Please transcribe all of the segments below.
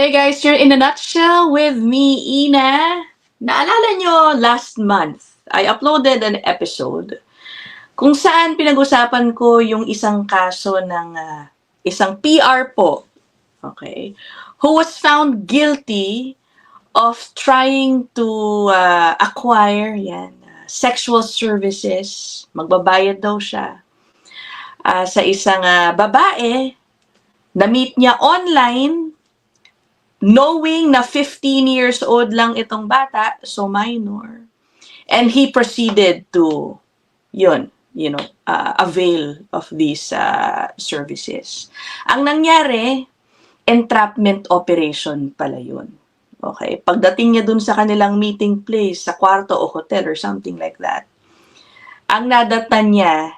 Hey guys, you're in a nutshell with me, Ina. Naalala nyo, last month, I uploaded an episode kung saan pinag-usapan ko yung isang kaso ng isang PR po, okay, who was found guilty of trying to acquire sexual services. Magbabayad daw siya sa isang babae na meet niya online, knowing na 15 years old lang itong bata, so minor. And he proceeded to, avail of these services. Ang nangyari, entrapment operation pala yun. Okay? Pagdating niya dun sa kanilang meeting place, sa kwarto o hotel or something like that, ang nadatan niya,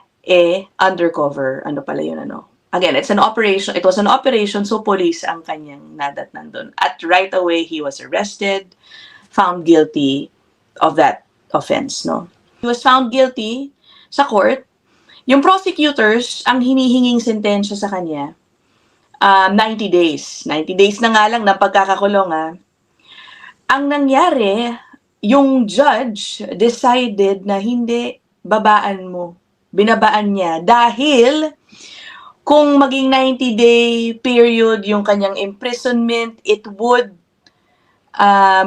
undercover, Again, it was an operation, so police ang kanyang nadatnan doon. At right away, he was arrested, found guilty of that offense, no? He was found guilty sa court. Yung prosecutors, ang hinihinging sentensya sa kanya, 90 days. 90 days na nga lang ng pagkakakulong, Ang nangyari, yung judge decided na hindi binabaan niya dahil kung maging 90-day period yung kanyang imprisonment, it would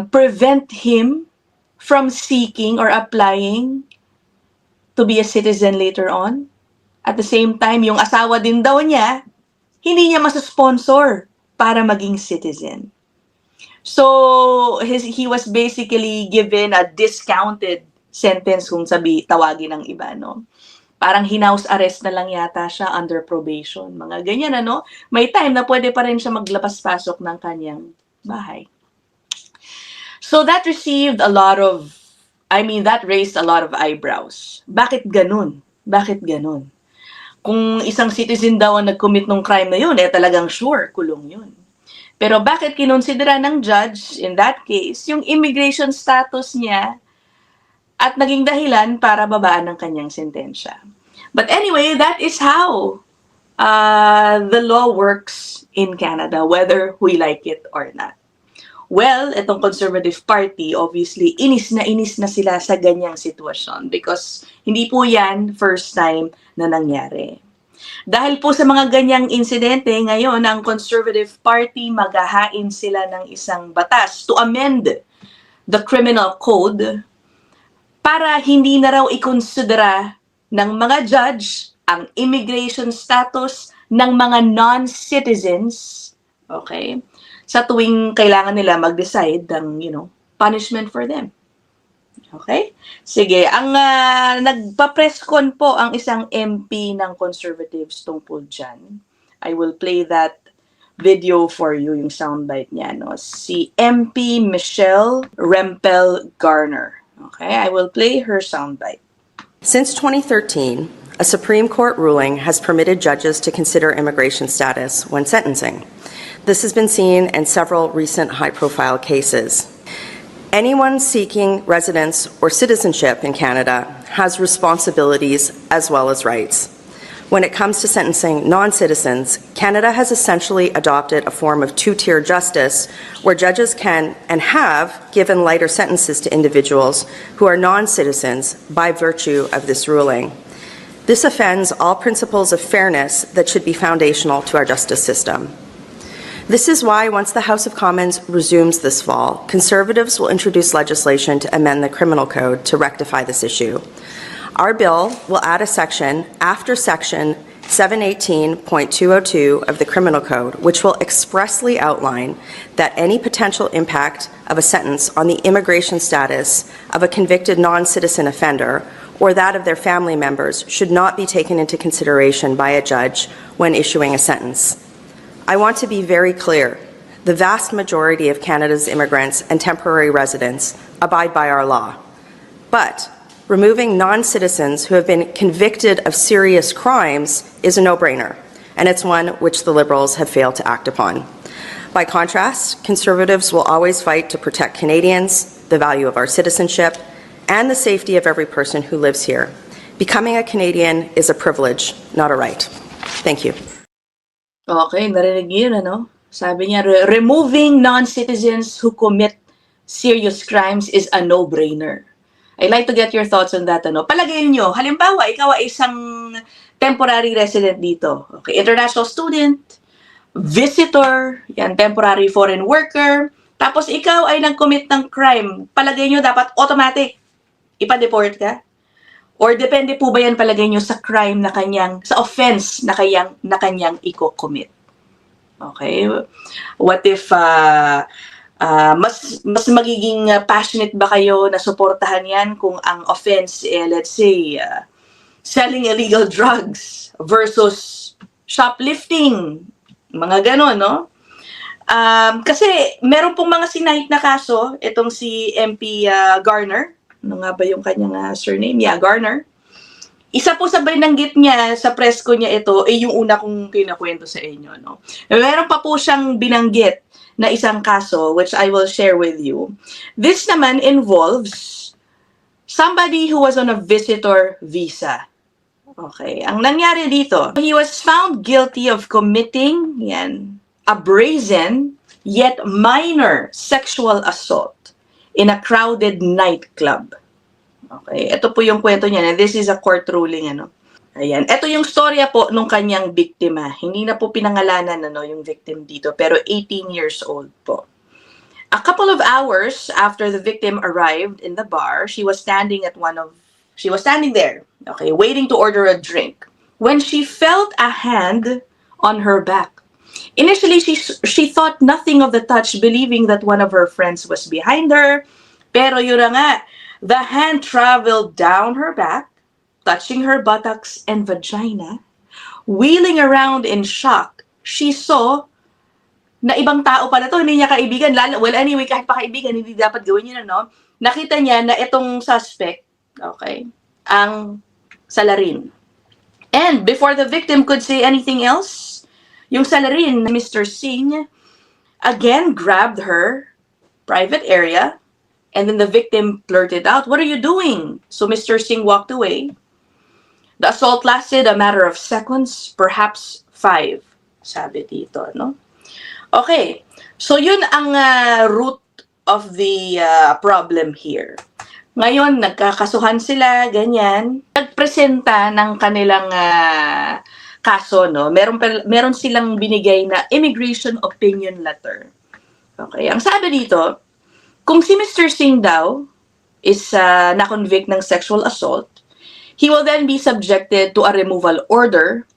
prevent him from seeking or applying to be a citizen later on. At the same time, yung asawa din daw niya, hindi niya masusponsor para maging citizen. So, he was basically given a discounted sentence kung tawagin ng iba, no? Parang house arrest na lang yata siya under probation. Mga ganyan, May time na pwede pa rin siya maglabas-pasok ng kanyang bahay. So that raised a lot of eyebrows. Bakit ganun? Bakit ganun? Kung isang citizen daw ang nag-commit ng crime na yun, talagang sure, kulong yun. Pero bakit kinonsidera ng judge, in that case, yung immigration status niya at naging dahilan para babaan ng kanyang sentensya. But anyway, that is how the law works in Canada, whether we like it or not. Well, itong Conservative Party, obviously, inis na sila sa ganyang sitwasyon because hindi po yan first time na nangyari. Dahil po sa mga ganyang insidente, ngayon, ang Conservative Party maghahain sila ng isang batas to amend the criminal code para hindi na raw ikonsidera ng mga judge ang immigration status ng mga non-citizens, okay, sa tuwing kailangan nila mag-decide ng, punishment for them. Okay? Sige, ang nagpa-press con po ang isang MP ng Conservatives tungkol dyan. I will play that video for you, yung soundbite niya, si MP Michelle Rempel Garner. Okay, I will play her soundbite. Since 2013, a Supreme Court ruling has permitted judges to consider immigration status when sentencing. This has been seen in several recent high-profile cases. Anyone seeking residence or citizenship in Canada has responsibilities as well as rights. When it comes to sentencing non-citizens, Canada has essentially adopted a form of two-tier justice where judges can and have given lighter sentences to individuals who are non-citizens by virtue of this ruling. This offends all principles of fairness that should be foundational to our justice system. This is why, once the House of Commons resumes this fall, Conservatives will introduce legislation to amend the Criminal Code to rectify this issue. Our bill will add a section after Section 718.202 of the Criminal Code, which will expressly outline that any potential impact of a sentence on the immigration status of a convicted non-citizen offender or that of their family members should not be taken into consideration by a judge when issuing a sentence. I want to be very clear. The vast majority of Canada's immigrants and temporary residents abide by our law. But removing non-citizens who have been convicted of serious crimes is a no-brainer, and it's one which the Liberals have failed to act upon. By contrast, Conservatives will always fight to protect Canadians, the value of our citizenship, and the safety of every person who lives here. Becoming a Canadian is a privilege, not a right. Thank you. Okay, narinig yun, Sabi niya, removing non-citizens who commit serious crimes is a no-brainer. I'd like to get your thoughts on that. Palagay nyo, halimbawa, ikaw ay isang temporary resident dito. Okay, international student, visitor, yan, temporary foreign worker, tapos ikaw ay nag-commit ng crime. Palagay nyo, dapat automatic, ipa-deport ka? Or depende po ba yan palagay nyo sa crime na kanyang, sa offense na kanyang i-commit? Okay? What if mas magiging passionate ba kayo na suportahan yan kung ang offense let's say selling illegal drugs versus shoplifting, mga ganon, no? Kasi meron pong mga sinahit na kaso, itong si MP Garner, ano nga ba yung kanyang surname? Yeah, Garner. Isa po sa binanggit niya sa press ko niya ito, yung una kong kinakwento sa inyo, no? Meron pa po siyang binanggit na isang kaso, which I will share with you. This naman involves somebody who was on a visitor visa. Okay, ang nangyari dito, he was found guilty of committing, a brazen yet minor sexual assault in a crowded nightclub. Okay, ito po yung kwento niya. This is a court ruling, Ayan. Ito yung storya po nung kanyang biktima. Hindi na po pinangalanan, yung victim dito, pero 18 years old po. A couple of hours after the victim arrived in the bar, she was standing there, okay, waiting to order a drink, when she felt a hand on her back. Initially, she thought nothing of the touch, believing that one of her friends was behind her, pero yun na nga, the hand traveled down her back, touching her buttocks and vagina. Wheeling around in shock, she saw na ibang tao pala to, hindi niya kaibigan. Well, anyway, kahit pa kaibigan, hindi dapat gawin yun, Nakita niya na itong suspect, okay, ang salarin. And before the victim could say anything else, yung salarin, Mr. Singh, again grabbed her private area. And then the victim blurted out, "What are you doing?" So Mr. Singh walked away. The assault lasted a matter of seconds, perhaps 5, sabi dito, no? Okay, so yun ang root of the problem here. Ngayon, nagkakasuhan sila, ganyan. Nagpresenta ng kanilang kaso, no? Meron silang binigay na immigration opinion letter. Okay, ang sabi dito, kung si Mr. Singh daw is na-convict ng sexual assault, he will then be subjected to a removal order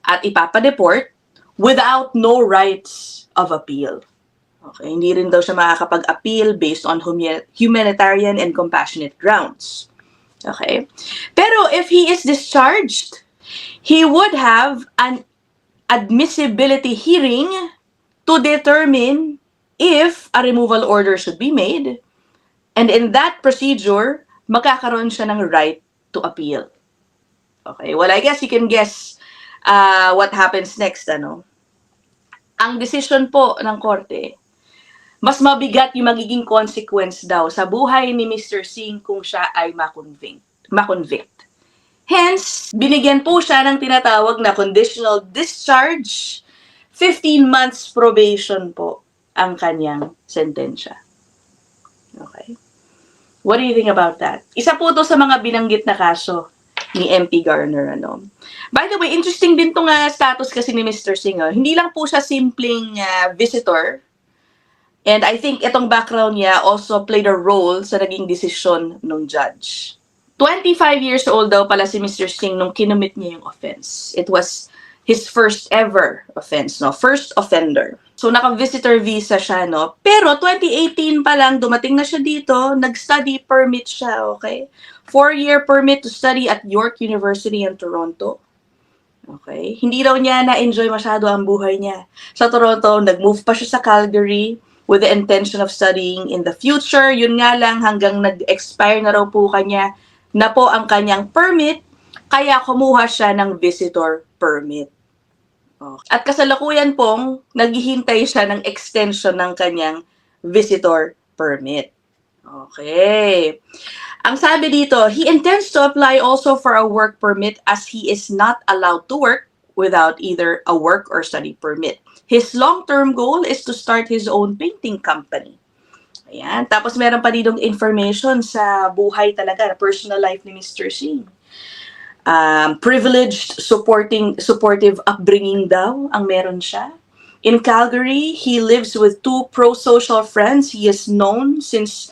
at ipapadeport without no rights of appeal. Okay, hindi rin daw siya makakapag-appeal based on humanitarian and compassionate grounds. Okay? Pero if he is discharged, he would have an admissibility hearing to determine if a removal order should be made, and in that procedure, magkakaroon siya ng right to appeal. Okay, well, I guess you can guess what happens next, Ang decision po ng korte, mas mabigat yung magiging consequence daw sa buhay ni Mr. Singh kung siya ay makonvict. Hence, binigyan po siya ng tinatawag na conditional discharge, 15 months probation po ang kanyang sentensya. Okay? What do you think about that? Isa po to sa mga binanggit na kaso ni MP Garner, By the way, interesting din tong status kasi ni Mr. Singh. Hindi lang po siya simpleng visitor. And I think itong background niya also played a role sa naging desisyon ng judge. 25 years old daw pala si Mr. Singh nung kinumit niya yung offense. It was his first ever offense, first offender. So naka-visitor visa siya, Pero 2018 pa lang, dumating na siya dito, nag-study permit siya, okay? 4-year permit to study at York University in Toronto. Okay? Hindi daw niya na-enjoy masyado ang buhay niya. Sa Toronto, nag-move pa siya sa Calgary with the intention of studying in the future. Yun nga lang, hanggang nag-expire na raw po na po ang kanyang permit, kaya kumuha siya ng visitor permit. Okay. At kasalukuyan pong naghihintay siya ng extension ng kanyang visitor permit. Okay. Ang sabi dito, he intends to apply also for a work permit as he is not allowed to work without either a work or study permit. His long-term goal is to start his own painting company. Ayan. Tapos meron pa ditong information sa buhay talaga, personal life ni Mr. Singh. Privileged, supportive upbringing daw ang meron siya. In Calgary, he lives with two pro-social friends he is known since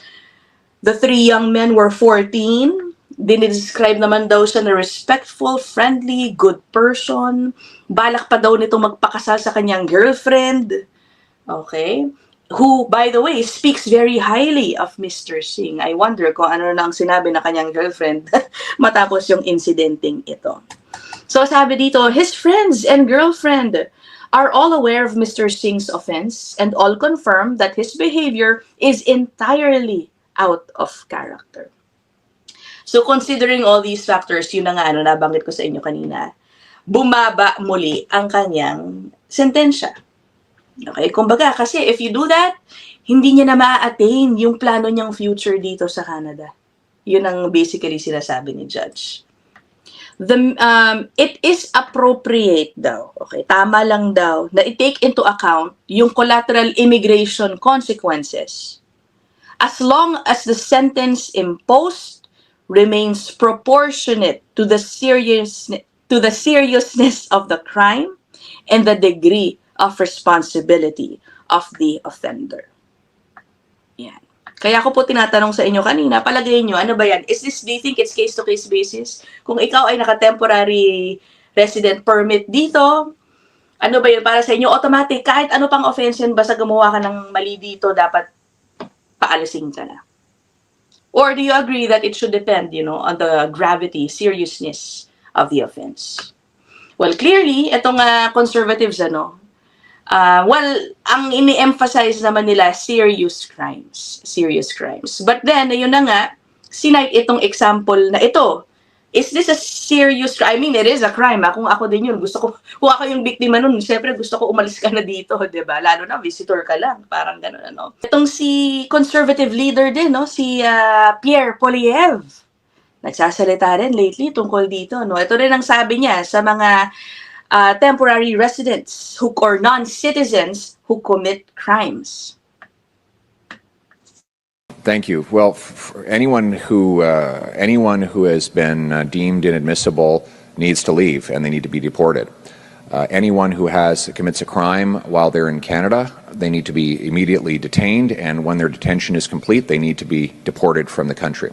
the three young men were 14. Dinidescribe naman daw siya na respectful, friendly, good person. Balak pa daw nito magpakasal sa kanyang girlfriend. Okay? Who, by the way, speaks very highly of Mr. Singh. I wonder kung ano na ang sinabi na kanyang girlfriend matapos yung incidenting ito. So sabi dito, his friends and girlfriend are all aware of Mr. Singh's offense and all confirm that his behavior is entirely out of character. So considering all these factors, yun na nga, nabanggit ko sa inyo kanina, bumaba muli ang kanyang sentensya. Okay, kumbaga, kasi if you do that, hindi niya na ma-attain yung plano niyang future dito sa Canada. Yun ang basically sinasabi ni Judge. It is appropriate daw, okay, tama lang daw, na i-take into account yung collateral immigration consequences as long as the sentence imposed remains proportionate to the seriousness of the crime and the degree of responsibility of the offender. Yan. Kaya ako po tinatanong sa inyo kanina, palagay nyo, ano ba yan? Do you think it's case-to-case basis? Kung ikaw ay naka-temporary resident permit dito, ano ba yun para sa inyo? Automatic, kahit ano pang offense yun, basta gumawa ka ng mali dito, dapat paalisin ka na. Or do you agree that it should depend, on the gravity, seriousness of the offense? Well, clearly, itong conservatives, ang ini-emphasize naman nila, serious crimes. But then, ayun na nga, sinite itong example na ito. Is this a serious crime? I mean, it is a crime. Kung ako din yun, kung ako yung biktima nun, syempre gusto ko umalis ka na dito, diba? Lalo na, visitor ka lang. Parang gano'n, Itong si conservative leader din, si Pierre Poilievre. Nagsasalita rin lately tungkol dito, Ito rin ang sabi niya sa mga temporary residents or non-citizens who commit crimes. Thank you. Well, for anyone who has been deemed inadmissible needs to leave, and they need to be deported. Anyone who commits a crime while they're in Canada, they need to be immediately detained, and when their detention is complete, they need to be deported from the country.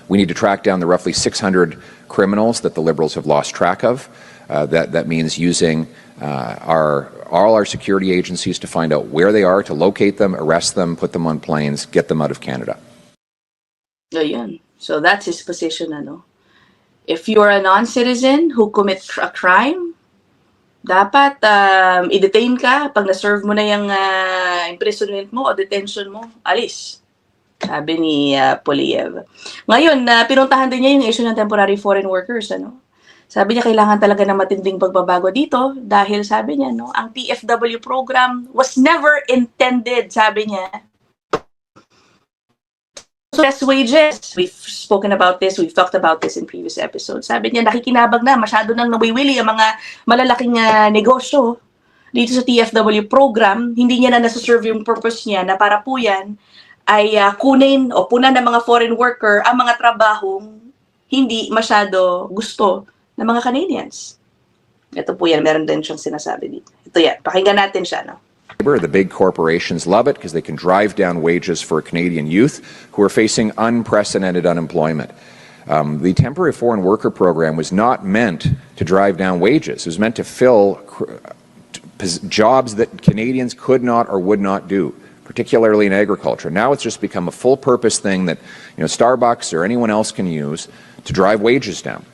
We need to track down the roughly 600 criminals that the Liberals have lost track of. That means using all our security agencies to find out where they are, to locate them, arrest them, put them on planes, get them out of Canada. Ayan. So that's his position, If you're a non-citizen who commit a crime, dapat i-detain ka. Pag na-serve mo na yung imprisonment mo o detention mo, alis. Sabi ni Poilievre. Ngayon, pinuntahan din niya yung issue ng temporary foreign workers, Sabi niya, kailangan talaga ng matinding pagbabago dito dahil sabi niya, ang PFW program was never intended, sabi niya. So, less wages. We've spoken about this, we've talked about this in previous episodes. Sabi niya, nakikinabag na, masyado nang nawiwili ang mga malalaking negosyo dito sa TFW program. Hindi niya na nasa-serve yung purpose niya na para po yan ay kunin o punan ng mga foreign worker ang mga trabahong hindi masyado gusto ng mga Canadians. Ito po yan, meron din siyang sinasabi dito. Ito yan, pakinggan natin siya, The big corporations love it because they can drive down wages for Canadian youth who are facing unprecedented unemployment. The temporary foreign worker program was not meant to drive down wages. It was meant to fill jobs that Canadians could not or would not do, particularly in agriculture. Now it's just become a full-purpose thing that Starbucks or anyone else can use to drive wages down.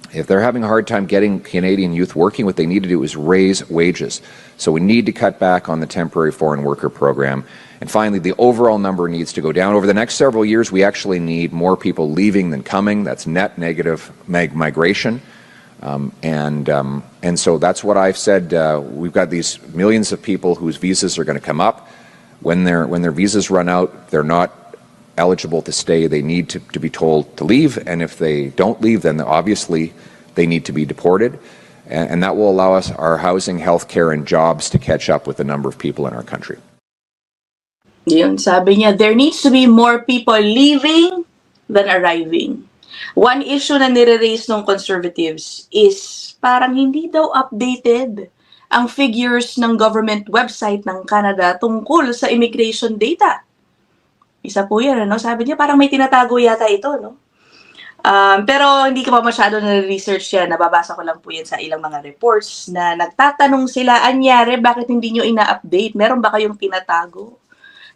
If they're having a hard time getting Canadian youth working, what they need to do is raise wages. So we need to cut back on the temporary foreign worker program. And finally, the overall number needs to go down. Over the next several years, we actually need more people leaving than coming. That's net negative migration. And so that's what I've said. We've got these millions of people whose visas are going to come up. When their visas run out, they're not eligible to stay. They need to be told to leave, and if they don't leave, then obviously they need to be deported. and that will allow us our housing, healthcare, and jobs to catch up with the number of people in our country. Yun, sabi niya, there needs to be more people leaving than arriving. One issue na nire-raise ng conservatives is parang hindi daw updated ang figures ng government website ng Canada tungkol sa immigration data. Isa po yan, ano? Sabi niya, parang may tinatago yata ito, no? Pero hindi ko pa masyado na-research yan. Nababasa ko lang po yan sa ilang mga reports na nagtatanong sila, anyari, bakit hindi nyo ina-update? Meron ba kayong tinatago?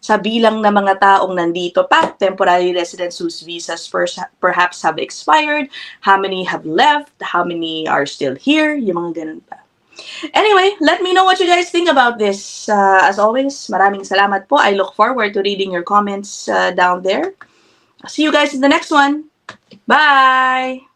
Sa bilang ng mga taong nandito pa, temporary residents whose visas perhaps have expired, how many have left, how many are still here, yung mga ganun pa. Anyway, let me know what you guys think about this. As always, maraming salamat po. I look forward to reading your comments down there. See you guys in the next one. Bye!